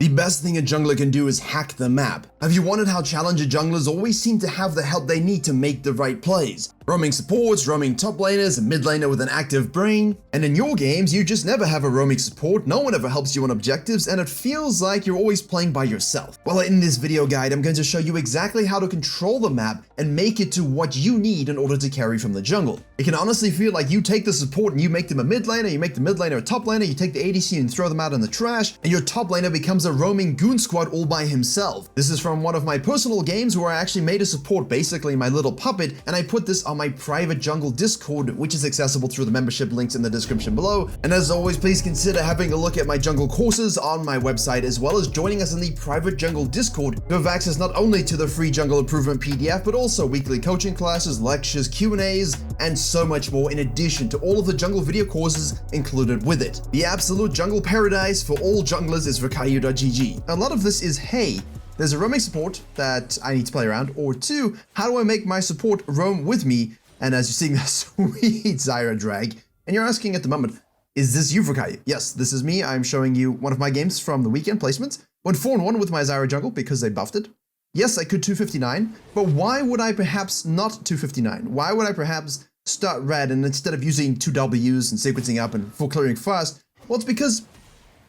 The best thing a jungler can do is hack the map. Have you wondered how challenger junglers always seem to have the help they need to make the right plays? Roaming supports, roaming top laners, a mid laner with an active brain. And in your games, you just never have a roaming support, no one ever helps you on objectives, and it feels like you're always playing by yourself. Well, in this video guide, I'm going to show you exactly how to control the map and make it to what you need in order to carry from the jungle. It can honestly feel like you take the support and you make them a mid laner, you make the mid laner a top laner, you take the ADC and throw them out in the trash, and your top laner becomes a roaming goon squad all by himself. This is from one of my personal games where I actually made a support, basically my little puppet, and I put this on my private jungle Discord, which is accessible through the membership links in the description below. And as always, please consider having a look at my jungle courses on my website, as well as joining us in the private jungle Discord. You have access not only to the free jungle improvement PDF, but also weekly coaching classes, lectures, Q&As, and so much more, in addition to all of the jungle video courses included with it. The absolute jungle paradise for all junglers is Virkayu.gg. A lot of this is, hey, there's a roaming support that I need to play around, or two, how do I make my support roam with me? And as you're seeing that sweet Zyra drag, and you're asking at the moment, is this you, Virkayu? Yes, this is me. I'm showing you one of my games from the weekend placements. Went 4-1 with my Zyra jungle because they buffed it. Yes, I could 259, but why would I perhaps not 259? Why would I perhaps start red and instead of using 2 Ws and sequencing up and full clearing fast? Well, it's because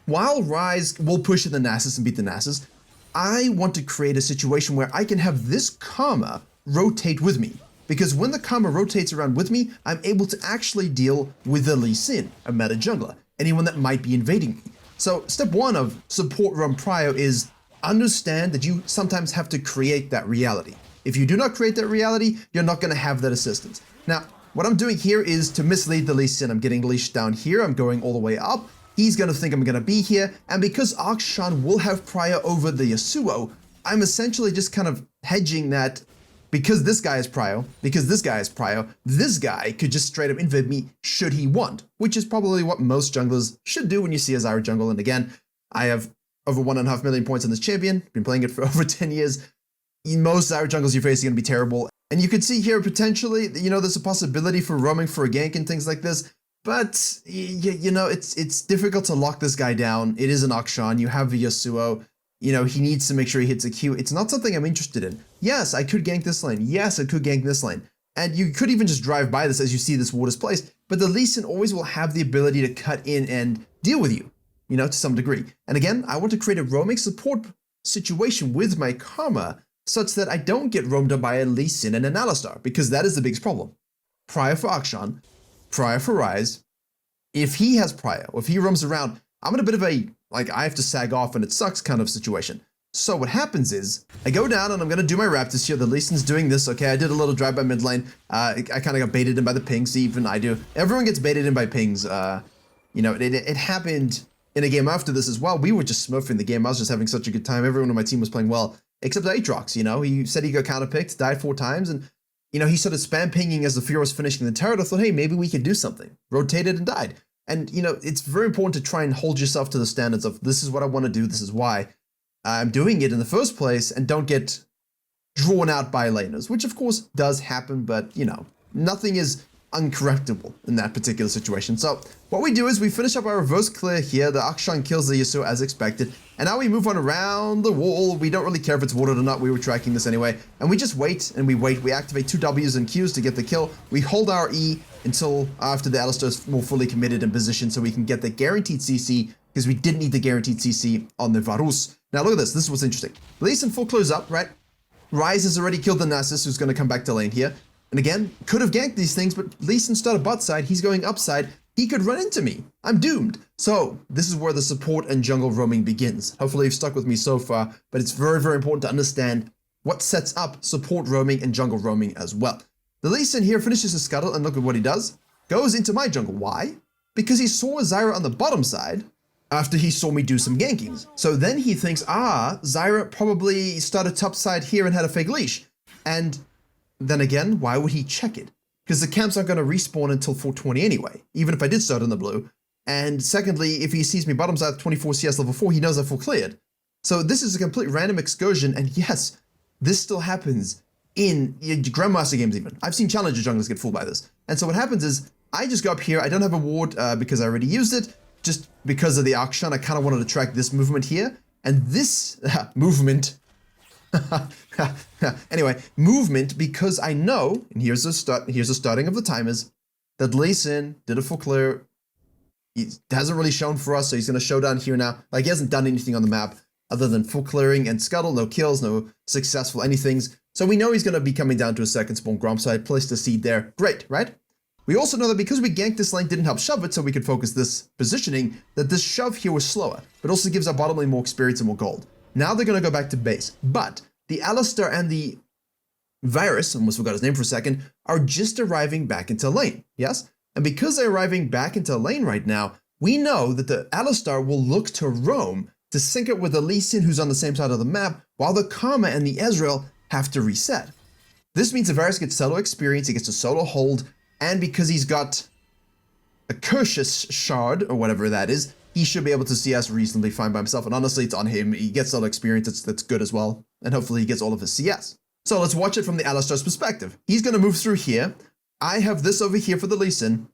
while Ryze will push in the Nasus and beat the Nasus, I want to create a situation where I can have this Karma rotate with me. Because when the Karma rotates around with me, I'm able to actually deal with the Lee Sin, a meta jungler, anyone that might be invading me. So step one of support roam prio is understand that you sometimes have to create that reality. If you do not create that reality, you're not going to have that assistance. Now, what I'm doing here is to mislead the Lee Sin. I'm getting leashed down here, I'm going all the way up. He's going to think I'm going to be here, and because Akshan will have prio over the Yasuo, I'm essentially just kind of hedging that because this guy is prio, this guy could just straight up invade me should he want, which is probably what most junglers should do when you see a Zyra jungle. And again, I have over 1.5 million points on this champion, been playing it for over 10 years. Most Zyra jungles you face are going to be terrible. And you can see here potentially, you know, there's a possibility for roaming for a gank and things like this. But, you know, it's difficult to lock this guy down. It is an Akshan, you have the Yasuo, you know, he needs to make sure he hits a Q. It's not something I'm interested in. Yes, I could gank this lane. Yes, I could gank this lane. And you could even just drive by this as you see this ward is placed, but the Lee Sin always will have the ability to cut in and deal with you, you know, to some degree. And again, I want to create a roaming support situation with my Karma such that I don't get roamed up by a Lee Sin and an Alistar, because that is the biggest problem. Prio for Akshan, prio for Ryze. If he has prio, if he roams around, I'm in a bit of a, like, I have to sag off and it sucks kind of situation. So what happens is, I go down and I'm going to do my Raptors here. The Lee Sin's doing this. Okay, I did a little drive by mid lane. I kind of got baited in by the pings. Even I do. Everyone gets baited in by pings. You know, it happened in a game after this as well. We were just smurfing the game. I was just having such a good time. Everyone on my team was playing well, except Aatrox, you know. He said he got counterpicked, died 4 times, and, you know, he started spam pinging as the Fear was finishing the turret. I thought, hey, maybe we could do something. Rotated and died. And, you know, it's very important to try and hold yourself to the standards of this is what I want to do, this is why I'm doing it in the first place, and don't get drawn out by laners, which of course does happen, but, you know, nothing is uncorrectable in that particular situation. So what we do is we finish up our reverse clear here. The Akshan kills the Yasuo as expected, and now we move on around the wall. We don't really care if it's warded or not. We were tracking this anyway, and we just wait and we wait. We activate 2 Ws and Qs to get the kill. We hold our E until after the Alistar is more fully committed in position so we can get the guaranteed CC, because we didn't need the guaranteed CC on the Varus. Now look at this. This is what's interesting. Lee Sin full close up, right? Ryze has already killed the Nasus, who's going to come back to lane here. And again, could have ganked these things, but Lee Sin started bot side. He's going upside. He could run into me. I'm doomed. So this is where the support and jungle roaming begins. Hopefully you've stuck with me so far, but it's very, very important to understand what sets up support roaming and jungle roaming as well. The Lee Sin here finishes his scuttle, and look at what he does. Goes into my jungle. Why? Because he saw Zyra on the bottom side after he saw me do some gankings. So then he thinks, Zyra probably started top side here and had a fake leash. And then again, why would he check it? Because the camps aren't going to respawn until 420 anyway, even if I did start in the blue. And secondly, if he sees me bottom side 24 CS level 4, he knows I've full cleared. So this is a complete random excursion, and yes, this still happens in Grandmaster games even. I've seen Challenger junglers get fooled by this. And so what happens is, I just go up here, I don't have a ward because I already used it, just because of the Akshan. I kind of wanted to track this movement here. And this movement, anyway, movement, because I know, and here's the starting of the timers, that Lee Sin did a full clear. He hasn't really shown for us, so he's going to show down here now. Like, he hasn't done anything on the map other than full clearing and scuttle, no kills, no successful anythings. So we know he's going to be coming down to a second spawn Gromp, so I placed a seed there. Great, right? We also know that because we ganked this lane, didn't help shove it, so we could focus this positioning, that this shove here was slower, but also gives our bottom lane more experience and more gold. Now they're going to go back to base, but the Alistar and the Virus, almost forgot his name for a second, are just arriving back into lane, yes? And because they're arriving back into lane right now, we know that the Alistar will look to roam to sync it with the Lee Sin, who's on the same side of the map, while the Karma and the Ezreal have to reset. This means the Varus gets solo experience, he gets a solo hold, and because he's got a Curtius shard, or whatever that is, he should be able to CS reasonably fine by himself, and honestly, it's on him. He gets solo experience, that's good as well, and hopefully he gets all of his CS. So let's watch it from the Alistar's perspective. He's going to move through here. I have this over here for the Lee Sin.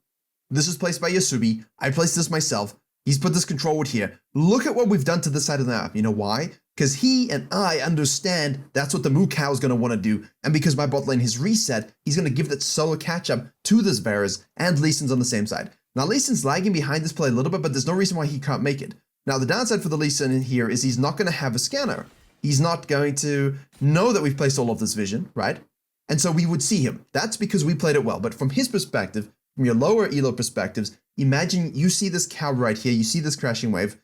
This is placed by Yasubi. I placed this myself. He's put this control wood here. Look at what we've done to this side of the map. You know why? Because he and I understand that's what the Moo Cow is going to want to do. And because my bot lane has reset, he's going to give that solo catch-up to this Varus, and Lee Sin's on the same side. Now, Lee Sin's lagging behind this play a little bit, but there's no reason why he can't make it. Now, the downside for the Lee Sin in here is he's not going to have a scanner. He's not going to know that we've placed all of this vision, right? And so we would see him. That's because we played it well. But from his perspective, from your lower elo perspectives, imagine you see this cow right here, you see this crashing wave.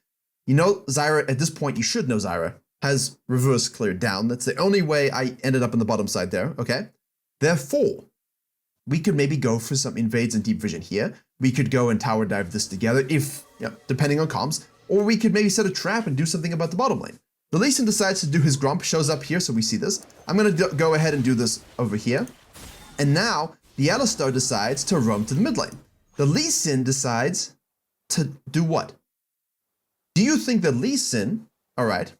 You know Zyra, at this point, you should know Zyra, has reverse cleared down. That's the only way I ended up on the bottom side there, okay? Therefore, we could maybe go for some invades and deep vision here. We could go and tower dive this together if, depending on comms, or we could maybe set a trap and do something about the bottom lane. The Lee Sin decides to do his Gromp, shows up here, so we see this. I'm going to go ahead and do this over here. And now, the Alistar decides to roam to the mid lane. The Lee Sin decides to do what? Do you think the Lee Sin, alright.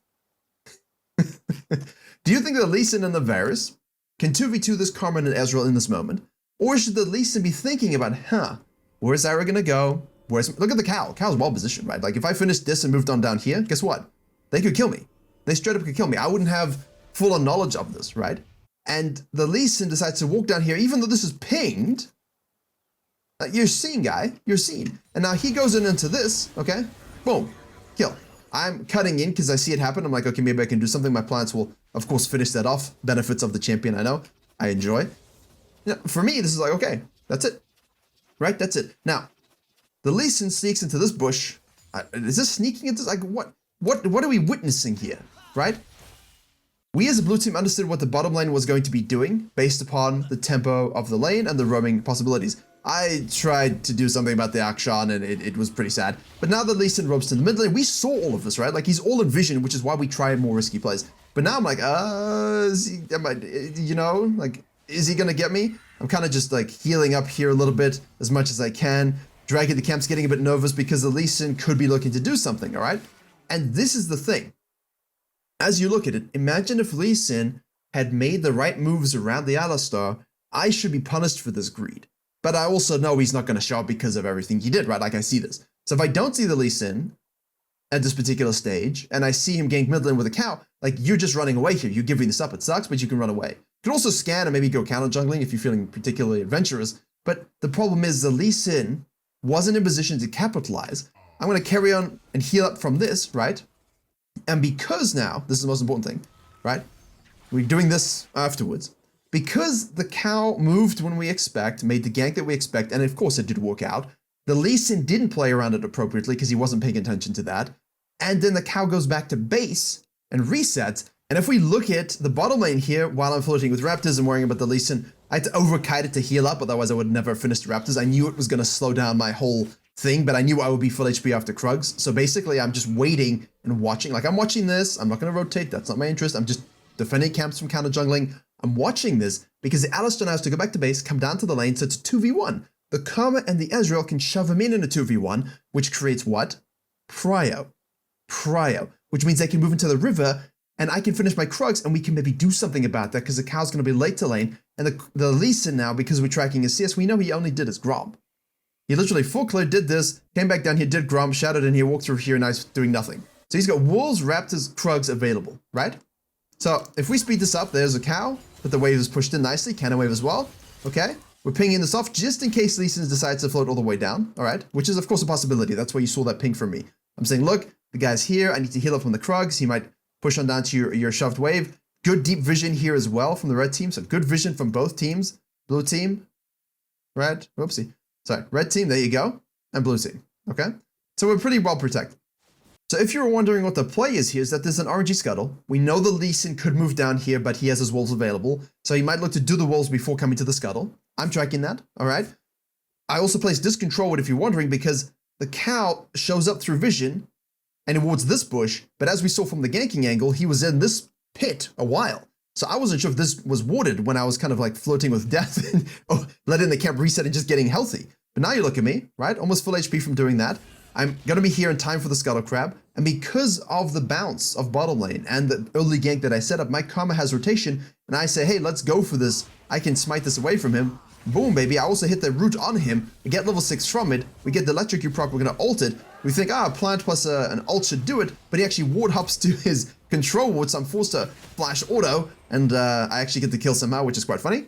Do you think the Lee Sin and the Varus can 2v2 this Carmen and Ezreal in this moment? Or should the Lee Sin be thinking about, where's Zyra going to go? Look at the cow. Cow's well positioned, right? Like, if I finished this and moved on down here, guess what? They could kill me. They straight up could kill me. I wouldn't have full on knowledge of this, right? And the Lee Sin decides to walk down here, even though this is pinged. You're seen, guy. You're seen. And now he goes into this, okay? Boom. Kill. I'm cutting in because I see it happen. I'm like, okay, maybe I can do something. My plants will, of course, finish that off. Benefits of the champion, I know. I enjoy. For me, this is like, okay, that's it. Right? That's it. Now, the Lee Sin sneaks into this bush. Is this sneaking into, like, what are we witnessing here, right? We as a blue team understood what the bottom lane was going to be doing based upon the tempo of the lane and the roaming possibilities. I tried to do something about the Akshan and it was pretty sad. But now that Lee Sin roams to the mid lane, we saw all of this, right? Like, he's all in vision, which is why we try more risky plays. But now I'm like, is he gonna get me? I'm kind of just like healing up here a little bit as much as I can. Dragon the Camp's getting a bit nervous because the Lee Sin could be looking to do something, all right? And this is the thing. As you look at it, imagine if Lee Sin had made the right moves around the Alistar. I should be punished for this greed. But I also know he's not going to show up because of everything he did, right? Like, I see this. So if I don't see the Lee Sin at this particular stage, and I see him gank mid lane with a cow, like, you're just running away here. You're giving this up. It sucks, but you can run away. You can also scan and maybe go counter jungling if you're feeling particularly adventurous. But the problem is the Lee Sin wasn't in position to capitalize. I'm going to carry on and heal up from this, right? And because now, this is the most important thing, right? We're doing this afterwards. Because the cow moved when we expect, made the gank that we expect, and of course it did work out, the Lee Sin didn't play around it appropriately because he wasn't paying attention to that. And then the cow goes back to base and resets. And if we look at the bottom lane here, while I'm flirting with Raptors and worrying about the Lee Sin, I had to overkite it to heal up, otherwise I would never finish the Raptors. I knew it was going to slow down my whole thing, but I knew I would be full HP after Krugs. So basically, I'm just waiting and watching. Like, I'm watching this. I'm not going to rotate. That's not my interest. I'm just defending camps from counter jungling. I'm watching this because the Alistar now has to go back to base, come down to the lane, so it's a 2v1. The Karma and the Ezreal can shove him in a 2v1, which creates what? Prio, which means they can move into the river, and I can finish my Krugs, and we can maybe do something about that because the cow's going to be late to lane, and the Lee Sin now, because we're tracking his CS, we know he only did his Gromp. He literally full clear, did this, came back down here, did Gromp, shouted in here, walked through here, and now he's doing nothing. So he's got wolves, raptors, krugs available, right? So if we speed this up, there's a cow, but the wave is pushed in nicely, cannon wave as well, okay? We're pinging this off just in case Lee Sin decides to float all the way down, all right? Which is of course a possibility, that's why you saw that ping from me. I'm saying, look, the guy's here, I need to heal up from the krugs, he might push on down to your shoved wave. Good deep vision here as well from the red team, so good vision from both teams. Blue team, red, whoopsie, sorry, red team, there you go, and blue team, okay? So we're pretty well protected. So if you're wondering what the play is here, is that there's an RNG scuttle. We know the Lee Sin could move down here, but he has his wolves available. So he might look to do the wolves before coming to the scuttle. I'm tracking that, all right? I also placed discontrol if you're wondering, because the cow shows up through vision and awards this bush, but as we saw from the ganking angle, he was in this pit a while. So I wasn't sure if this was warded when I was kind of like floating with death and letting the camp reset and just getting healthy. But now you look at me, right? Almost full HP from doing that. I'm going to be here in time for the Scuttle Crab, and because of the bounce of bottom lane and the early gank that I set up, my Karma has rotation, and I say, hey, let's go for this. I can smite this away from him. Boom, baby. I also hit the root on him. We get level 6 from it. We get the electrocute prop. We're going to ult it. We think, plant plus an ult should do it, but he actually ward hops to his control ward, so I'm forced to flash auto, and I actually get the kill somehow, which is quite funny.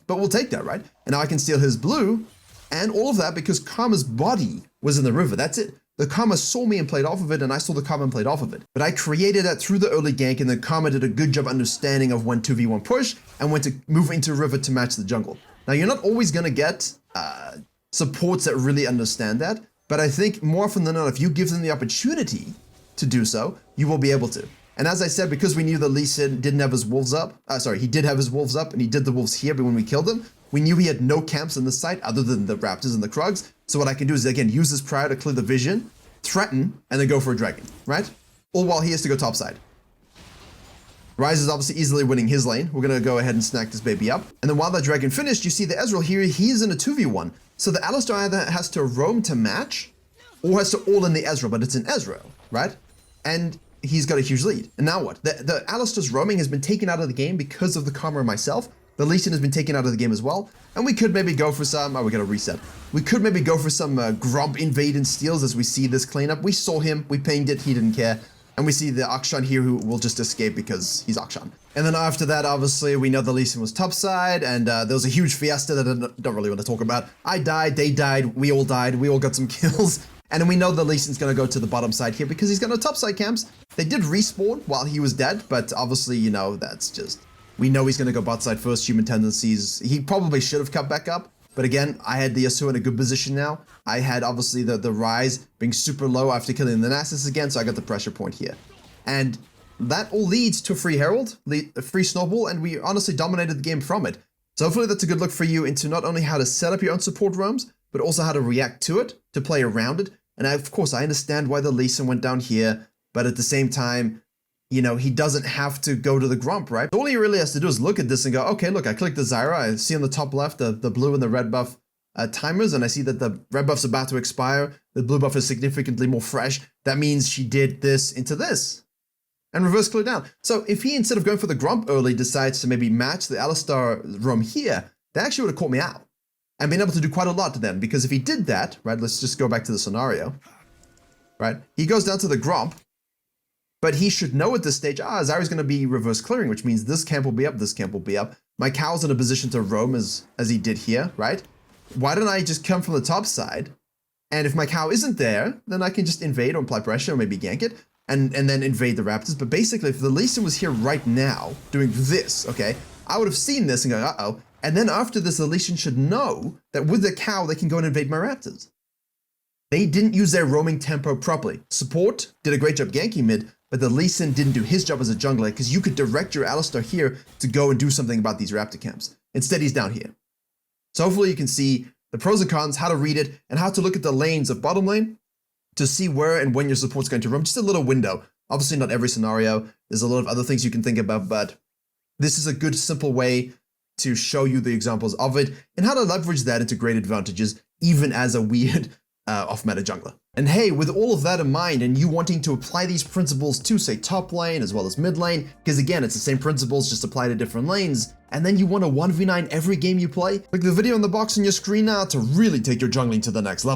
But we'll take that, right? And now I can steal his blue, and all of that because Karma's body was in the river. That's it. The Karma saw me and played off of it, and I saw the Karma and played off of it. But I created that through the early gank, and the Karma did a good job understanding of when 2v1 push and when to move into river to match the jungle. Now, you're not always going to get supports that really understand that, but I think more often than not, if you give them the opportunity to do so, you will be able to. And as I said, because we knew that Lee Sin didn't have his wolves up, he did have his wolves up, and he did the wolves here, but when we killed him, we knew he had no camps in this site other than the raptors and the krugs. So what I can do is, again, use this prior to clear the vision, threaten, and then go for a dragon, right? All while he has to go topside. Ryze is obviously easily winning his lane. We're going to go ahead and snack this baby up. And then while that dragon finished, you see the Ezreal here, he's in a 2v1. So the Alistar either has to roam to match, or has to all in the Ezreal, but it's an Ezreal, right? And he's got a huge lead. And now what? The Alistar's roaming has been taken out of the game because of the Karma and myself. The Lee Sin has been taken out of the game as well. And we could maybe go for some, we gotta reset. We could maybe go for some Gromp invade and steals as we see this cleanup. We saw him, we pinged it, he didn't care. And we see the Akshan here who will just escape because he's Akshan. And then after that, obviously, we know the Lee Sin was topside, and there was a huge fiesta that I don't really want to talk about. I died, they died, we all got some kills. And then we know the Lee Sin's gonna go to the bottom side here because he's got no topside camps. They did respawn while he was dead, but obviously, you know, that's just... We know he's going to go bot side first, human tendencies. He probably should have cut back up. But again, I had the Yasuo in a good position now. I had obviously the Ryze being super low after killing the Nasus again, so I got the pressure point here. And that all leads to a free Herald, a free Snowball, and we honestly dominated the game from it. So hopefully that's a good look for you into not only how to set up your own support roams, but also how to react to it, to play around it. And of course, I understand why the Lee Sin went down here, but at the same time, you know, he doesn't have to go to the Gromp, right? All he really has to do is look at this and go, okay, look, I clicked the Zyra. I see on the top left the blue and the red buff timers, and I see that the red buff's about to expire. The blue buff is significantly more fresh. That means she did this into this. And reverse clear down. So if he, instead of going for the Gromp early, decides to maybe match the Alistar roam here, that actually would have caught me out. And been able to do quite a lot to them, because if he did that, right, let's just go back to the scenario, right? He goes down to the Gromp, but he should know at this stage, Zyra's going to be reverse clearing, which means this camp will be up, this camp will be up. My cow's in a position to roam as he did here, right? Why don't I just come from the top side? And if my cow isn't there, then I can just invade or apply pressure or maybe gank it and then invade the raptors. But basically, if the Lee Sin was here right now doing this, okay, I would have seen this and go, uh-oh. And then after this, the Lee Sin should know that with the cow, they can go and invade my raptors. They didn't use their roaming tempo properly. Support did a great job ganking mid, but the Lee Sin didn't do his job as a jungler because you could direct your Alistar here to go and do something about these raptor camps. Instead, he's down here. So hopefully you can see the pros and cons, how to read it, and how to look at the lanes of bottom lane to see where and when your support's going to roam. Just a little window. Obviously not every scenario. There's a lot of other things you can think about, but this is a good, simple way to show you the examples of it and how to leverage that into great advantages, even as a weird off-meta jungler. And hey, with all of that in mind and you wanting to apply these principles to, say, top lane as well as mid lane, because again, it's the same principles, just applied to different lanes, and then you want to 1v9 every game you play, click the video in the box on your screen now to really take your jungling to the next level.